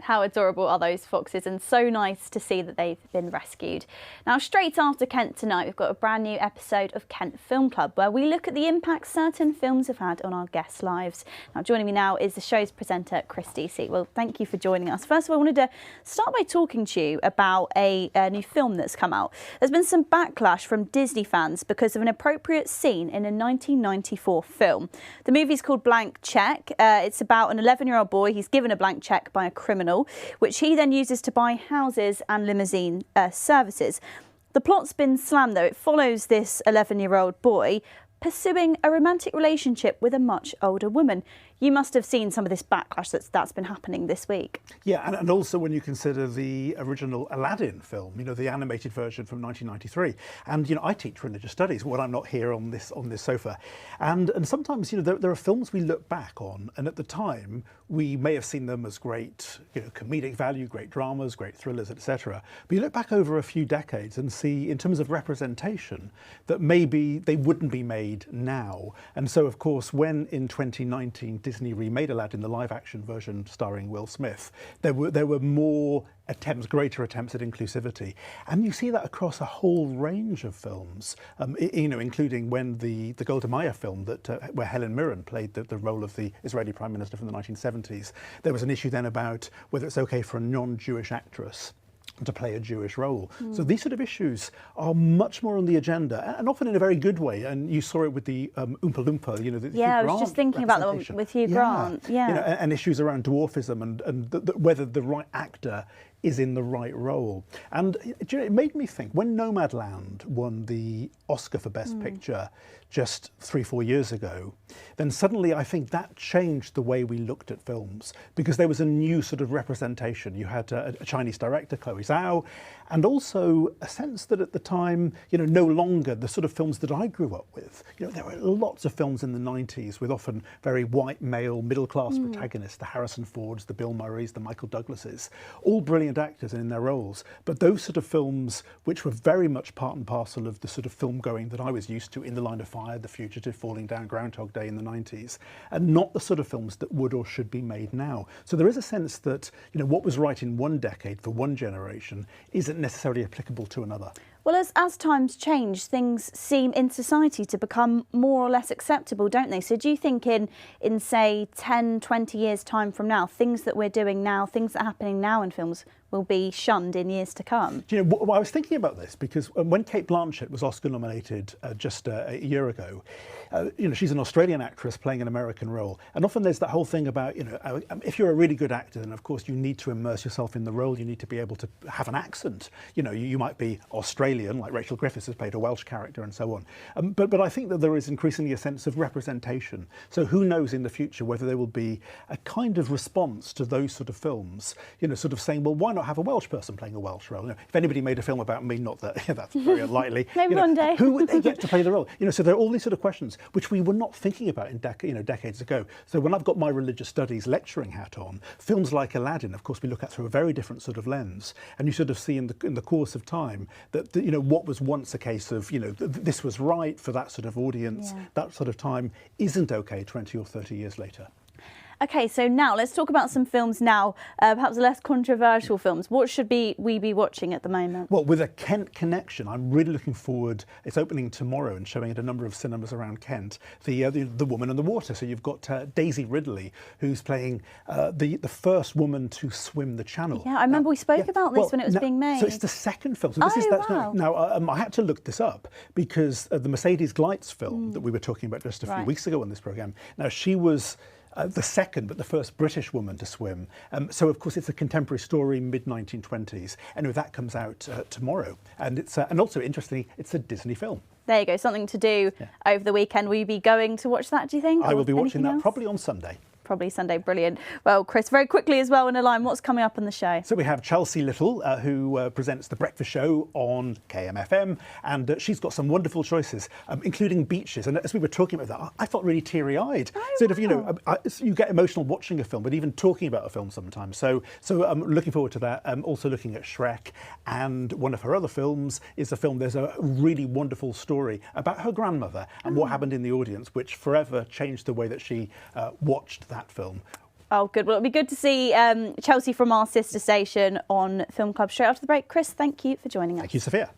How adorable are those foxes, and so nice to see that they've been rescued. Now, straight after Kent tonight, we've got a brand new episode of Kent Film Club where we look at the impact certain films have had on our guests' lives. Now, joining me now is the show's presenter, Deacy. Well, thank you for joining us. First of all, I wanted to start by talking to you about a new film that's come out. There's been some backlash from Disney fans because of an inappropriate scene in a 1994 film. The movie's called Blank Check. It's about an 11-year-old boy. He's given a blank check by a criminal, which he then uses to buy houses and limousine services. The plot's been slammed, though. It follows this 11-year-old boy pursuing a romantic relationship with a much older woman. You must have seen some of this backlash that's been happening this week. Yeah, and also when you consider the original Aladdin film, you know, the animated version from 1993. And, you know, I teach religious studies when I'm not here on this sofa. And sometimes, you know, there are films we look back on, and at the time, we may have seen them as great, you know, comedic value, great dramas, great thrillers, etc. But you look back over a few decades and see, in terms of representation, that maybe they wouldn't be made now. And so, of course, when in 2019 Disney remade Aladdin, the live-action version starring Will Smith, there were more attempts, greater attempts at inclusivity, and you see that across a whole range of films. You know, including when the Golda Meir film that where Helen Mirren played the role of the Israeli Prime Minister from the 1970s. There was an issue then about whether it's okay for a non-Jewish actress to play a Jewish role. So these sort of issues are much more on the agenda, and often in a very good way. And you saw it with the Oompa Loompa, you know, the Hugh I was Grant just thinking about that one with Hugh Grant. Yeah. You know, and issues around dwarfism and whether the right actor is in the right role. And it made me think, when Nomadland won the Oscar for Best Picture just 3-4 years ago, then suddenly I think that changed the way we looked at films, because there was a new sort of representation. You had a Chinese director, Chloe Zhao, and also a sense that at the time, you know, no longer the sort of films that I grew up with. You know, there were lots of films in the 90s with often very white male, middle-class protagonists, the Harrison Fords, the Bill Murrays, the Michael Douglases, all brilliant actors in their roles. But those sort of films, which were very much part and parcel of the sort of film going that I was used to, In the Line of Fire, The Fugitive, Falling Down, Groundhog Day in the 90s, and not the sort of films that would or should be made now. So there is a sense that, you know, what was right in one decade for one generation isn't necessarily applicable to another. Well, as times change, things seem in society to become more or less acceptable, don't they? So do you think in say, 10, 20 years' time from now, things that we're doing now, things that are happening now in films will be shunned in years to come? Do you know, I was thinking about this because when Cate Blanchett was Oscar nominated just a year ago, you know, she's an Australian actress playing an American role. And often there's that whole thing about, you know, if you're a really good actor, then of course you need to immerse yourself in the role. You need to be able to have an accent. You know, you might be Australian, like Rachel Griffiths has played a Welsh character and so on. But I think that there is increasingly a sense of representation. So who knows in the future whether there will be a kind of response to those sort of films, you know, sort of saying, well, why not have a Welsh person playing a Welsh role? You know, if anybody made a film about me, not that that's very unlikely. Maybe you know, one day. Who would they get to play the role? You know, so there are all these sort of questions which we were not thinking about in decades ago. So when I've got my religious studies lecturing hat on, films like Aladdin, of course, we look at through a very different sort of lens, and you sort of see in the course of time that you know, what was once a case of, you know, this was right for that sort of audience, that sort of time, isn't okay 20 or 30 years later. OK, so now let's talk about some films now, perhaps less controversial films. What should we be watching at the moment? Well, with a Kent connection, I'm really looking forward. It's opening tomorrow and showing at a number of cinemas around Kent. The Woman in the Water. So you've got Daisy Ridley, who's playing the first woman to swim the Channel. Yeah, I remember we spoke about this when it was being made. So it's the second film. So this wow. Now, I had to look this up because the Mercedes Gleitz film that we were talking about just a few weeks ago on this programme. Now, she was the second, but the first British woman to swim. So, of course, it's a contemporary story, mid-1920s. Anyway, that comes out tomorrow. And it's and also, interestingly, it's a Disney film. There you go, something to do over the weekend. Will you be going to watch that, do you think? I will be watching that else? probably on Sunday. Probably Sunday. Brilliant. Well, Chris, very quickly as well in a line, what's coming up on the show? So we have Chelsea Little, who presents The Breakfast Show on KMFM, and she's got some wonderful choices, including beaches. And as we were talking about that, I felt really teary-eyed. Sort of, you know, you get emotional watching a film, but even talking about a film sometimes. So I'm looking forward to that. I'm also looking at Shrek, and one of her other films is a film. There's a really wonderful story about her grandmother and what happened in the audience, which forever changed the way that she watched that film. Oh, good. Well, it'll be good to see Chelsea from our sister station on Film Club straight after the break. Chris, thank you for joining us. Thank you, Sophia.